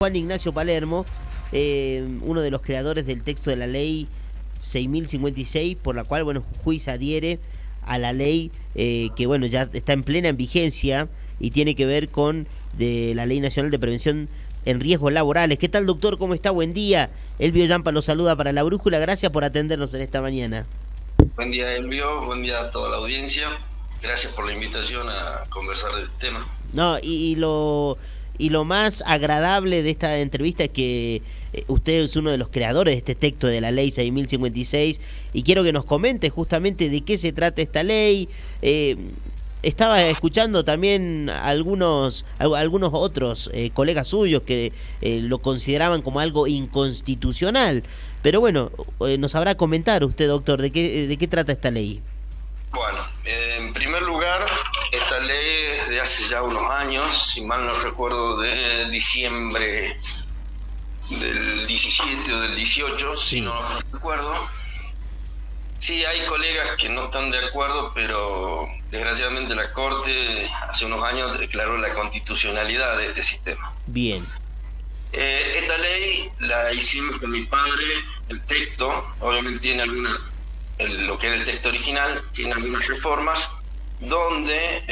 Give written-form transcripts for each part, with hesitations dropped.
Juan Ignacio Palermo, uno de los creadores del texto de la ley 6.056, por la cual, bueno, Jujuy se adhiere a la ley que, bueno, ya está en plena vigencia y tiene que ver con la Ley Nacional de Prevención en Riesgos Laborales. ¿Qué tal, doctor? ¿Cómo está? Buen día. Elvio Yampa lo saluda para La Brújula. Gracias por atendernos en esta mañana. Buen día, Elvio. Buen día a toda la audiencia. Gracias por la invitación a conversar de este tema. No, y lo más agradable de esta entrevista es que usted es uno de los creadores de este texto de la ley 6.056 y quiero que nos comente justamente de qué se trata esta ley. Estaba escuchando también algunos otros colegas suyos que lo consideraban como algo inconstitucional, pero bueno, nos sabrá comentar usted, doctor, de qué trata esta ley. Bueno, en primer lugar, esta ley es de hace ya unos años, si mal no recuerdo, de diciembre del 17 o del 18, Sí. si no recuerdo. Sí, hay colegas que no están de acuerdo, pero desgraciadamente la Corte hace unos años declaró la constitucionalidad de este sistema. Bien. Esta ley la hicimos con mi padre, el texto, obviamente tiene lo que era el texto original, tiene algunas reformas, donde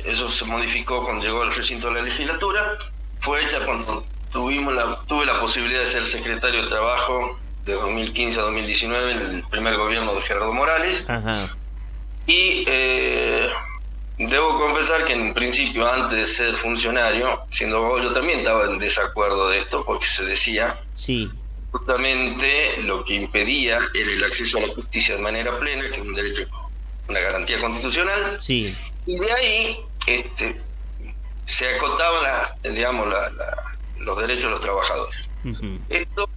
eso se modificó cuando llegó al recinto de la legislatura, fue hecha cuando tuve la posibilidad de ser secretario de Trabajo de 2015 a 2019 en el primer gobierno de Gerardo Morales. Ajá. Y debo confesar que en principio, antes de ser funcionario, siendo abogado, yo también estaba en desacuerdo de esto, porque se decía Sí. justamente lo que impedía era el acceso a la justicia de manera plena, que es un derecho, una garantía constitucional. Sí. Y de ahí se acotaban los derechos de los trabajadores. Uh-huh. Esto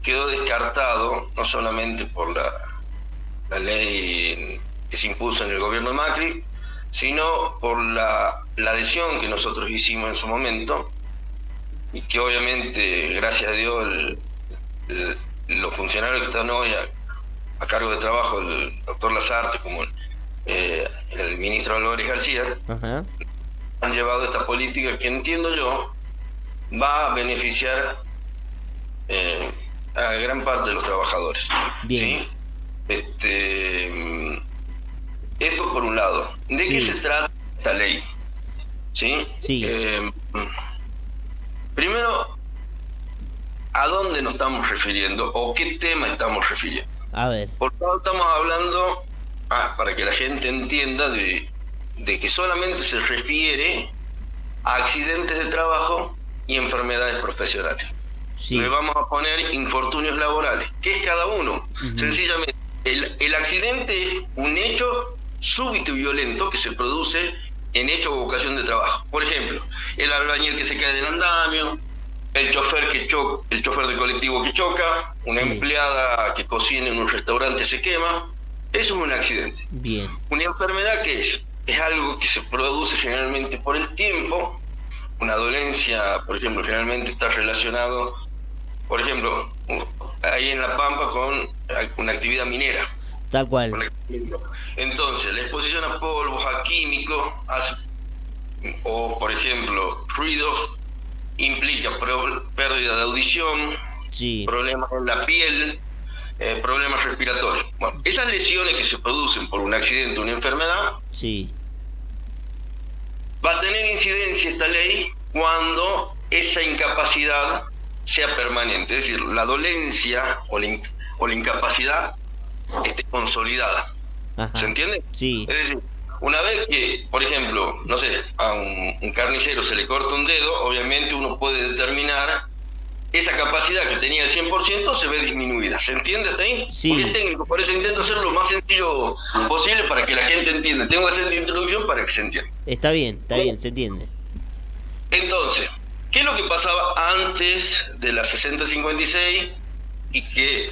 quedó descartado no solamente por la ley que se impuso en el gobierno de Macri, sino por la adhesión que nosotros hicimos en su momento, y que obviamente, gracias a Dios, los funcionarios que están hoy a cargo de trabajo, el doctor Lazarte como el ministro Álvarez García, Ajá. han llevado esta política que, entiendo yo, va a beneficiar a gran parte de los trabajadores. Bien. ¿Sí? Esto por un lado. ¿De qué se trata esta ley? ¿Sí? Sí. Primero, ¿a dónde nos estamos refiriendo o qué tema estamos refiriendo? A ver. Por lo tanto, estamos hablando, para que la gente entienda, de que solamente se refiere a accidentes de trabajo y enfermedades profesionales. Sí. Le vamos a poner infortunios laborales. ¿Qué es cada uno? Uh-huh. Sencillamente, el accidente es un hecho súbito y violento que se produce en hecho o ocasión de trabajo. Por ejemplo, el albañil que se cae del andamio, el chofer de colectivo que choca, una empleada que cocina en un restaurante se quema. Eso es un accidente. Bien. Una enfermedad, ¿qué es? Es algo que se produce generalmente por el tiempo. Una dolencia, por ejemplo, generalmente está relacionado, por ejemplo, ahí en La Pampa, con una actividad minera. Tal cual. Entonces, la exposición a polvos, a químicos, o por ejemplo, ruidos, implica pérdida de audición, Sí. problemas en la piel, problemas respiratorios. Bueno, esas lesiones que se producen por un accidente o una enfermedad, Sí. va a tener incidencia esta ley cuando esa incapacidad sea permanente, es decir, la dolencia o la incapacidad esté consolidada. Ajá. ¿Se entiende? Sí. Es decir, una vez que, por ejemplo, no sé, a un carnicero se le corta un dedo, obviamente uno puede determinar esa capacidad que tenía el 100% se ve disminuida. ¿Se entiende hasta ahí? Sí. Porque es técnico, por eso intento hacerlo lo más sencillo posible para que la gente entienda. Tengo que hacer la introducción para que se entienda. Está bien, se entiende. Entonces, ¿qué es lo que pasaba antes de la 6056 y que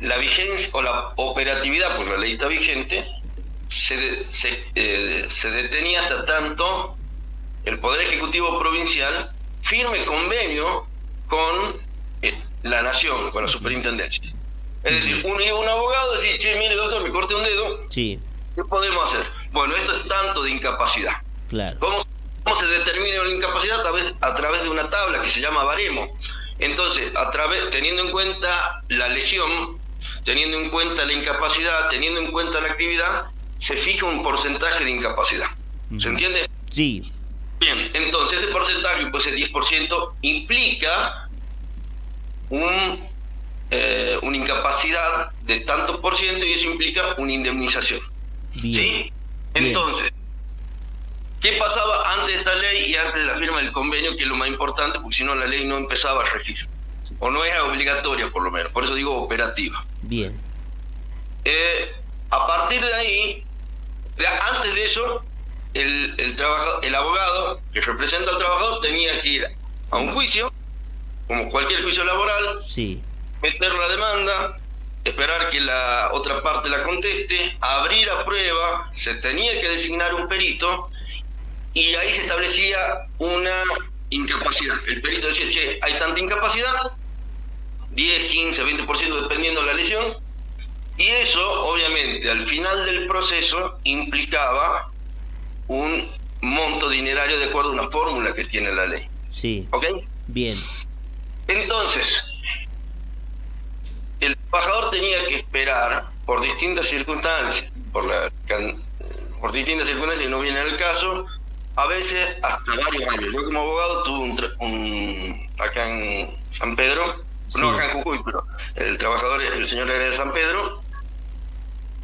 la vigencia o la operatividad, porque la ley está vigente, se detenía hasta tanto el Poder Ejecutivo Provincial firme convenio con la Nación, con la Superintendencia? Es decir, uno iba a un abogado y decía, che, mire doctor, me corté un dedo, Sí. ¿qué podemos hacer? Bueno, esto es tanto de incapacidad. Claro. ¿Cómo ¿Cómo se determina la incapacidad? A través de una tabla que se llama baremo. Entonces, teniendo en cuenta la lesión, teniendo en cuenta la incapacidad, teniendo en cuenta la actividad, se fija un porcentaje de incapacidad. ¿Se entiende? Sí. Bien, entonces ese porcentaje, pues el 10%, implica una incapacidad de tanto por ciento y eso implica una indemnización. Bien. ¿Sí? Entonces, ¿qué pasaba antes de esta ley y antes de la firma del convenio? Que es lo más importante, porque si no la ley no empezaba a regir. O no era obligatoria, por lo menos. Por eso digo operativa. Bien. A partir de ahí, antes de eso, el abogado que representa al trabajador tenía que ir a un juicio, como cualquier juicio laboral, sí, meter la demanda, esperar que la otra parte la conteste, abrir a prueba, se tenía que designar un perito y ahí se establecía una incapacidad. El perito decía, che, hay tanta incapacidad, 10, 15, 20% dependiendo de la lesión, y eso obviamente al final del proceso implicaba un monto dinerario de acuerdo a una fórmula que tiene la ley. Sí. ¿Ok? Bien. Entonces, el trabajador tenía que esperar por distintas circunstancias, por distintas circunstancias que no viene al caso, a veces hasta varios años. Yo como abogado tuve acá en San Pedro, sí, no acá en Jujuy, pero el trabajador, el señor era de San Pedro,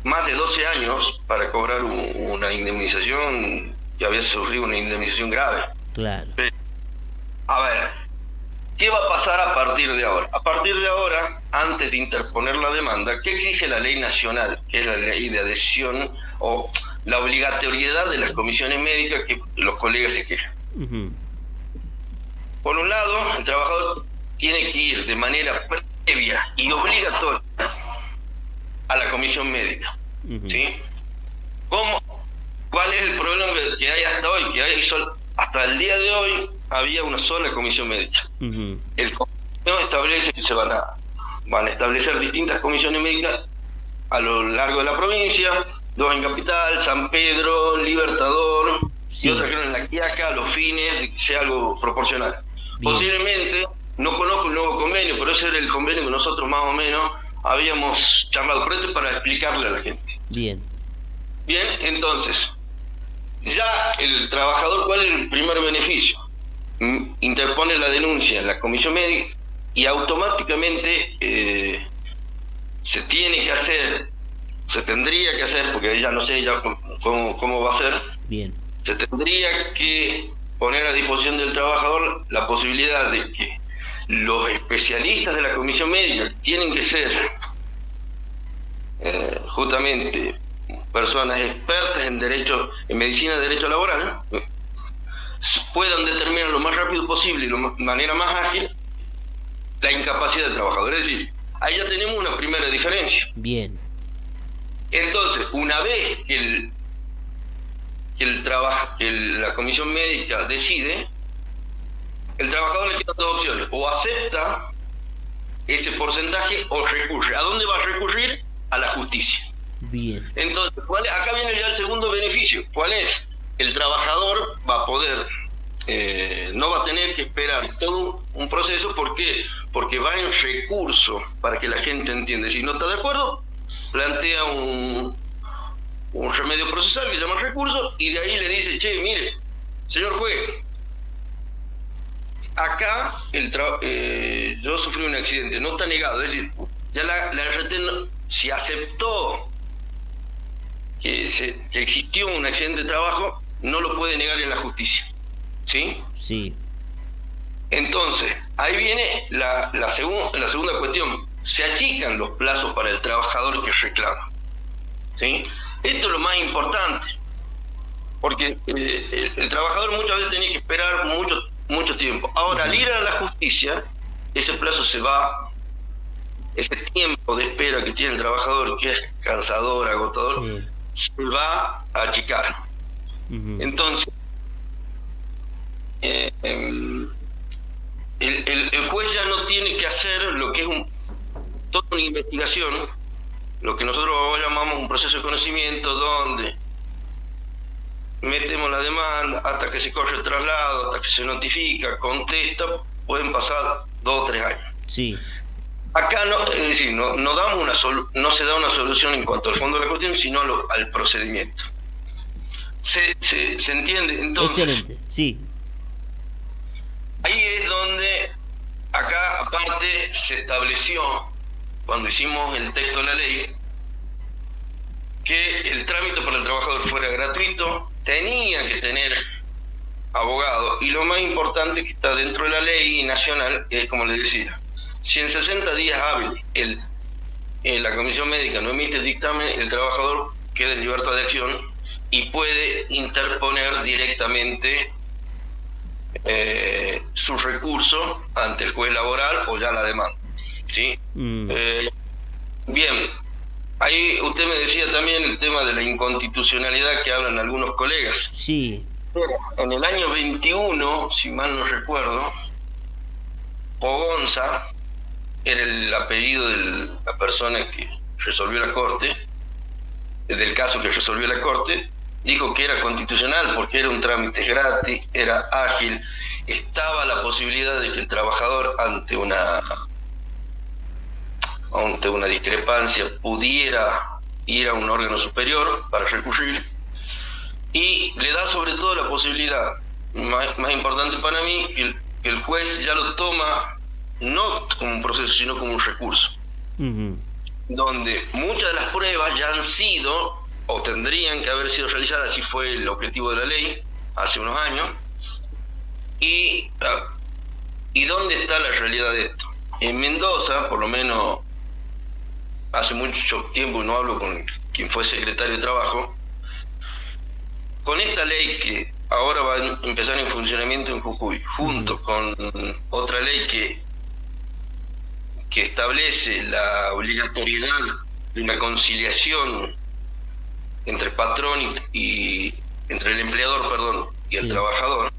más de 12 años para cobrar una indemnización, que había sufrido una indemnización grave. Claro. Pero, a ver, ¿qué va a pasar a partir de ahora? A partir de ahora, antes de interponer la demanda, ¿qué exige la ley nacional? Que es la ley de adhesión o la obligatoriedad de las comisiones médicas que los colegas se quejan. Por un lado, el trabajador tiene que ir de manera previa y obligatoria a la comisión médica. ¿Sí? ¿Cuál es el problema que hay hasta hoy? Hasta el día de hoy había una sola comisión médica. El convenio establece que se van a establecer distintas comisiones médicas a lo largo de la provincia, 2 en Capital, San Pedro, Libertador, sí, y otras que en La Quiaca, Los Fines, de que sea algo proporcional. Bien. Posiblemente, no conozco el nuevo convenio, pero ese era el convenio que nosotros más o menos habíamos charlado. Por esto es para explicarle a la gente. Bien. Bien, entonces, ya el trabajador, ¿cuál es el primer beneficio? Interpone la denuncia en la comisión médica y automáticamente se tendría que hacer, porque ya no sé ya cómo va a ser. Bien. Se tendría que poner a disposición del trabajador la posibilidad de que los especialistas de la comisión médica tienen que ser justamente personas expertas en derecho, en medicina de derecho laboral, puedan determinar lo más rápido posible y de manera más ágil la incapacidad del trabajador. Es decir, ahí ya tenemos una primera diferencia. Bien. Entonces, una vez que la comisión médica decide, el trabajador le queda 2 opciones: o acepta ese porcentaje o recurre. ¿A dónde va a recurrir? A la justicia. Bien. Entonces, acá viene ya el segundo beneficio. ¿Cuál es? El trabajador va a poder, no va a tener que esperar todo un proceso. ¿Por qué? Porque va en recurso, para que la gente entienda. Si no está de acuerdo, plantea un remedio procesal que se llama recurso, y de ahí le dice, che, mire, señor juez, acá yo sufrí un accidente, no está negado. Es decir, ya la RT si aceptó que existió un accidente de trabajo, no lo puede negar en la justicia. ¿Sí? Sí. Entonces, ahí viene la segunda cuestión. Se achican los plazos para el trabajador que reclama. ¿Sí? Esto es lo más importante, porque el trabajador muchas veces tiene que esperar mucho tiempo. Ahora, al ir a la justicia, ese plazo se va, ese tiempo de espera que tiene el trabajador, que es cansador, agotador, sí, se va a achicar. Entonces, el juez ya no tiene que hacer lo que es toda una investigación, lo que nosotros llamamos un proceso de conocimiento, donde metemos la demanda, hasta que se corre el traslado, hasta que se notifica, contesta, pueden pasar 2 o 3 años. Sí. Acá no, es decir, no damos no se da una solución en cuanto al fondo de la cuestión, sino al procedimiento. ¿Se entiende? Entonces, Excelente, sí. ahí es donde, acá aparte, se estableció, cuando hicimos el texto de la ley, que el trámite para el trabajador fuera gratuito, tenía que tener abogado, y lo más importante que está dentro de la ley nacional es, como les decía, si en 60 días hábiles la comisión médica no emite dictamen, el trabajador queda en libertad de acción y puede interponer directamente su recurso ante el juez laboral o ya la demanda, ¿sí? Bien, ahí usted me decía también el tema de la inconstitucionalidad que hablan algunos colegas. Sí. En el año 21, si mal no recuerdo, Pogonza era el apellido de la persona que resolvió la corte, del caso que resolvió la corte, dijo que era constitucional porque era un trámite gratis, era ágil, estaba la posibilidad de que el trabajador ante una discrepancia pudiera ir a un órgano superior para recurrir, y le da sobre todo la posibilidad, más importante para mí, que el juez ya lo toma no como un proceso, sino como un recurso, donde muchas de las pruebas ya han sido o tendrían que haber sido realizadas, así fue el objetivo de la ley hace unos años. ¿Y dónde está la realidad de esto? En Mendoza, por lo menos hace mucho tiempo, no hablo con quien fue secretario de Trabajo, con esta ley que ahora va a empezar en funcionamiento en Jujuy, junto con otra ley que establece la obligatoriedad de una conciliación entre patrón y entre el empleador, perdón, y el trabajador,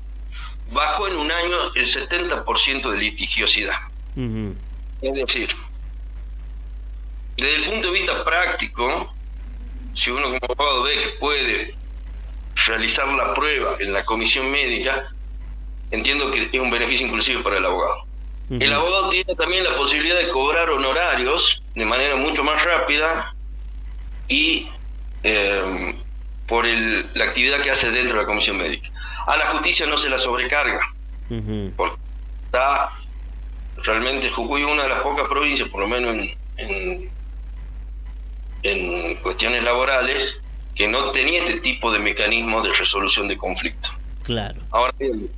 bajó en un año el 70% de litigiosidad. Es decir, desde el punto de vista práctico, si uno como abogado ve que puede realizar la prueba en la comisión médica, entiendo que es un beneficio inclusive para el abogado. El abogado tiene también la posibilidad de cobrar honorarios de manera mucho más rápida y por la actividad que hace dentro de la comisión médica. A la justicia no se la sobrecarga, porque está realmente Jujuy es una de las pocas provincias, por lo menos en cuestiones laborales, que no tenía este tipo de mecanismo de resolución de conflicto. Claro. Ahora bien,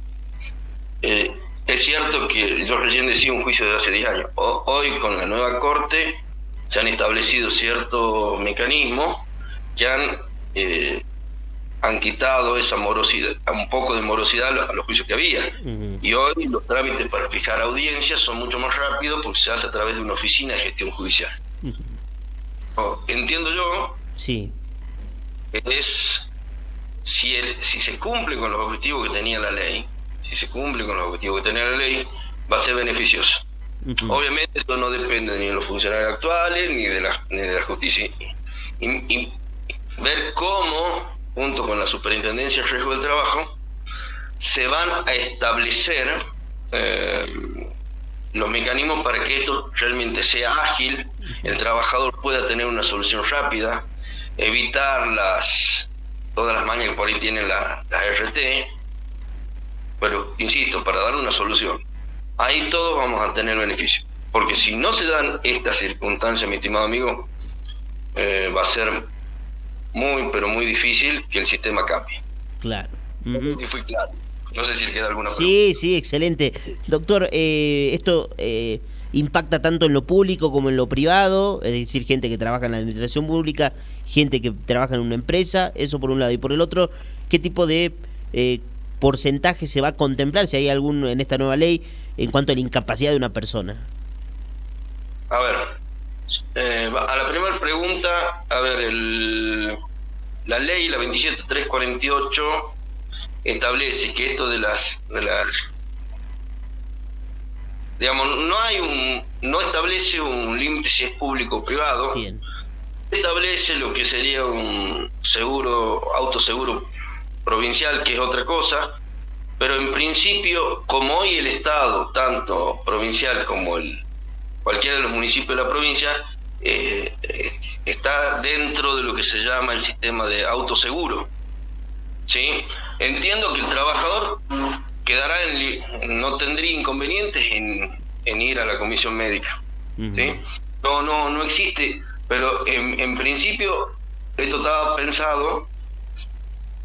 es cierto que yo recién decía un juicio de hace 10 años. Hoy con la nueva corte se han establecido ciertos mecanismos que han quitado esa morosidad, un poco de morosidad a los juicios que había. Y hoy los trámites para fijar audiencias son mucho más rápidos porque se hace a través de una oficina de gestión judicial. Entiendo yo, sí, es si se cumple con los objetivos que tenía la ley, va a ser beneficioso. Obviamente esto no depende ni de los funcionarios actuales ni de la justicia, y ver cómo, junto con la Superintendencia de Riesgo del Trabajo, se van a establecer los mecanismos para que esto realmente sea ágil, el trabajador pueda tener una solución rápida, evitar todas las mañas que por ahí tienen las RT, pero insisto, para dar una solución, ahí todos vamos a tener beneficio, porque si no se dan estas circunstancias, mi estimado amigo, va a ser muy, pero muy difícil que el sistema cambie. Claro. No sé si fui claro. No sé si le queda alguna pregunta. Sí, excelente. Doctor, esto impacta tanto en lo público como en lo privado, es decir, gente que trabaja en la administración pública, gente que trabaja en una empresa, eso por un lado. Y por el otro, ¿qué tipo de porcentaje se va a contemplar, si hay alguno en esta nueva ley, en cuanto a la incapacidad de una persona? A ver, a la primera pregunta, a ver, la ley, la 27348, establece que esto de las digamos, no establece un límite si es público o privado. Bien. Establece lo que sería un seguro, autoseguro provincial, que es otra cosa, pero en principio, como hoy el Estado, tanto provincial como cualquiera de los municipios de la provincia, está dentro de lo que se llama el sistema de autoseguro, ¿sí? Entiendo que el trabajador no tendría inconvenientes en ir a la comisión médica, ¿sí? No existe, pero en principio esto estaba pensado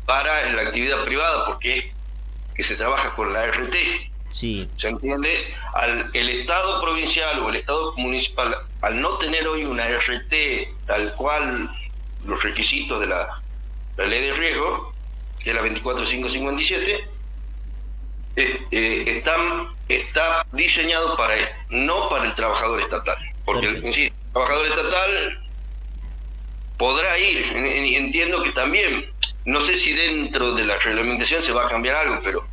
para la actividad privada, porque que se trabaja con la RT. Sí. ¿Se entiende? El Estado provincial o el Estado municipal, al no tener hoy una RT tal cual los requisitos de la ley de riesgo, que es la 24557, está diseñado para esto, no para el trabajador estatal. Porque el trabajador estatal podrá ir, entiendo que también, no sé si dentro de la reglamentación se va a cambiar algo, pero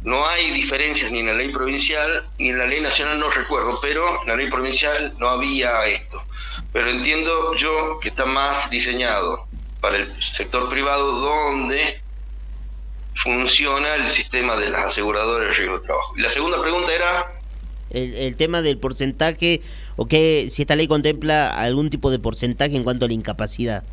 no hay diferencias ni en la ley provincial ni en la ley nacional, no recuerdo, pero en la ley provincial no había esto. Pero entiendo yo que está más diseñado para el sector privado, donde funciona el sistema de las aseguradoras de riesgo de trabajo. Y la segunda pregunta era... El tema del porcentaje, o que si esta ley contempla algún tipo de porcentaje en cuanto a la incapacidad.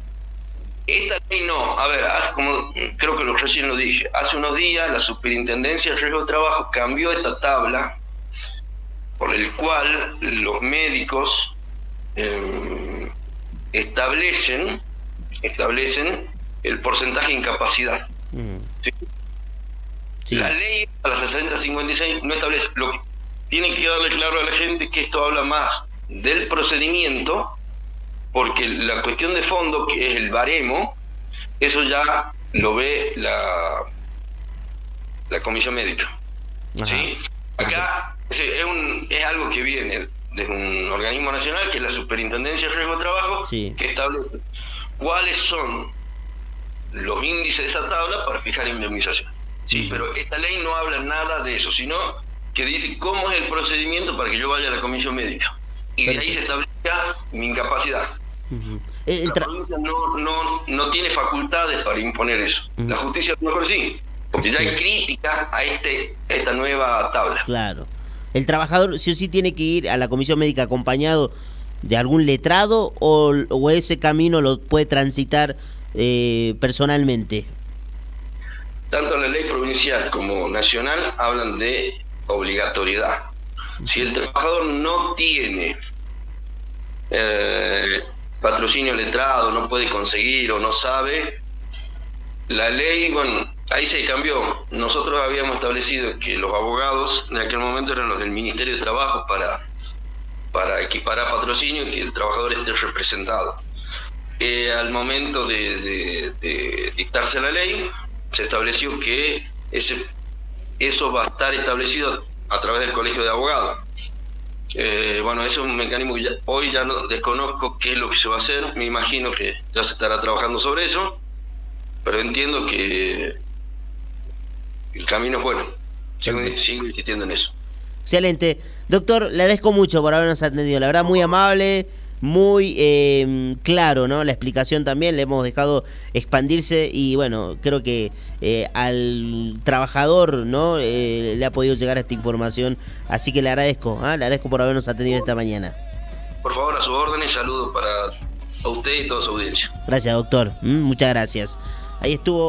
Esta ley no, a ver, como creo que recién lo dije, hace unos días la Superintendencia de Riesgo de Trabajo cambió esta tabla por el cual los médicos establecen el porcentaje de incapacidad. ¿Sí? Sí. La ley a la 6056 no establece. Lo que tiene que darle claro a la gente que esto habla más del procedimiento, porque la cuestión de fondo, que es el baremo, eso ya lo ve la comisión médica. ¿Sí? Acá es algo que viene desde un organismo nacional, que es la Superintendencia de Riesgo de Trabajo, sí, que establece cuáles son los índices de esa tabla para fijar indemnización. Sí, pero esta ley no habla nada de eso, sino que dice cómo es el procedimiento para que yo vaya a la comisión médica. Y de ahí se establezca mi incapacidad. La provincia no tiene facultades para imponer eso. La justicia a lo mejor sí, porque ya hay crítica a esta nueva tabla. Claro. ¿El trabajador sí o sí tiene que ir a la comisión médica acompañado de algún letrado, o ese camino lo puede transitar personalmente? Tanto la ley provincial como nacional hablan de obligatoriedad. Si el trabajador no tiene patrocinio letrado, no puede conseguir o no sabe, la ley, bueno, ahí se cambió. Nosotros habíamos establecido que los abogados de aquel momento eran los del Ministerio de Trabajo para equiparar patrocinio y que el trabajador esté representado. Al momento de dictarse la ley, se estableció que eso va a estar establecido a través del Colegio de Abogados. Bueno, eso es un mecanismo que hoy ya no desconozco qué es lo que se va a hacer. Me imagino que ya se estará trabajando sobre eso, pero entiendo que el camino es bueno. Sigo insistiendo en eso. Excelente. Doctor, le agradezco mucho por habernos atendido. La verdad, muy amable, muy claro, ¿no? La explicación también le hemos dejado expandirse, y bueno, creo que al trabajador, ¿no? Le ha podido llegar esta información, así que le agradezco por habernos atendido esta mañana. Por favor, a su orden, y saludos para usted y toda su audiencia. Gracias, doctor. Muchas gracias. Ahí estuvo.